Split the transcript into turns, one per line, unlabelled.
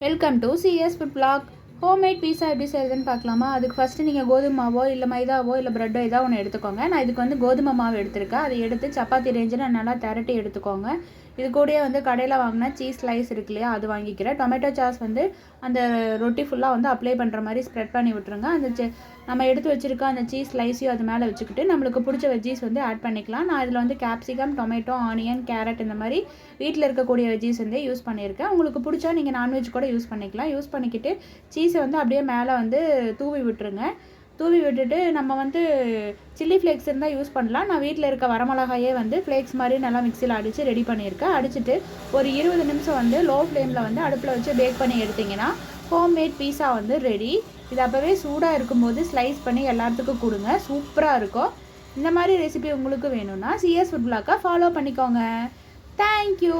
Welcome to CS food block. Homemade pizza எப்படி செய்யுதுன்னு பார்க்கலாமா? அதுக்கு ஃபஸ்ட்டு நீங்கள் கோதுமை மாவோ இல்லை மைதாவோ இல்லை ப்ரெட்டோ ஏதோ ஒன்று எடுத்துக்கோங்க. நான் இதுக்கு வந்து கோதுமை மாவு எடுத்திருக்கேன். அதை எடுத்து சப்பாத்தி ரேஞ்சில் நல்லா திரட்டி எடுத்துக்கோங்க. இது கூடயே வந்து கடையில் வாங்கினா சீஸ் ஸ்லைஸ் இருக்கு இல்லையா, அது வாங்கிக்கிறேன். டொமேட்டோ சாஸ் வந்து அந்த ரொட்டி ஃபுல்லாக வந்து அப்ளை பண்ணுற மாதிரி ஸ்ப்ரெட் பண்ணி விட்டுருங்க. அந்த நம்ம எடுத்து வச்சுருக்க அந்த சீஸ் ஸ்லைஸையும் அது மேலே வச்சுக்கிட்டு நம்மளுக்கு பிடிச்ச வெஜ்ஜீஸ் வந்து ஆட் பண்ணிக்கலாம். நான் இதில் வந்து கேப்சிகம், டொமேட்டோ, ஆனியன், கேரட் இந்த மாதிரி வீட்டில் இருக்கக்கூடிய வெஜ்ஜீஸ் வந்து யூஸ் பண்ணியிருக்கேன். உங்களுக்கு பிடிச்சா நீங்கள் நான்வெஜ் கூட யூஸ் பண்ணிக்கலாம். யூஸ் பண்ணிக்கிட்டு சீஸை வந்து அப்படியே மேலே வந்து தூவி விட்டுருங்க. தூவி விட்டுட்டு நம்ம வந்து சில்லி ஃப்ளேக்ஸ் இருந்தால் யூஸ் பண்ணலாம். நான் வீட்டில் இருக்க வரமிளகாயே வந்து ஃப்ளேக்ஸ் மாதிரி நல்லா மிக்சியில் அடித்து ரெடி பண்ணியிருக்கேன். அடிச்சுட்டு ஒரு 20 நிமிஷம் வந்து லோ ஃப்ளேமில் வந்து அடுப்பில் வச்சு பேக் பண்ணி எடுத்திங்கன்னா ஹோம்மேட் பீஸா வந்து ரெடி. இது அப்போவே சூடாக இருக்கும்போது ஸ்லைஸ் பண்ணி எல்லாத்துக்கும் கொடுங்க, சூப்பராக இருக்கும். இந்த மாதிரி ரெசிபி உங்களுக்கு வேணும்னா சிஎஸ் ஃபுட் பிளாக்கை ஃபாலோ பண்ணிக்கோங்க. தேங்க்யூ.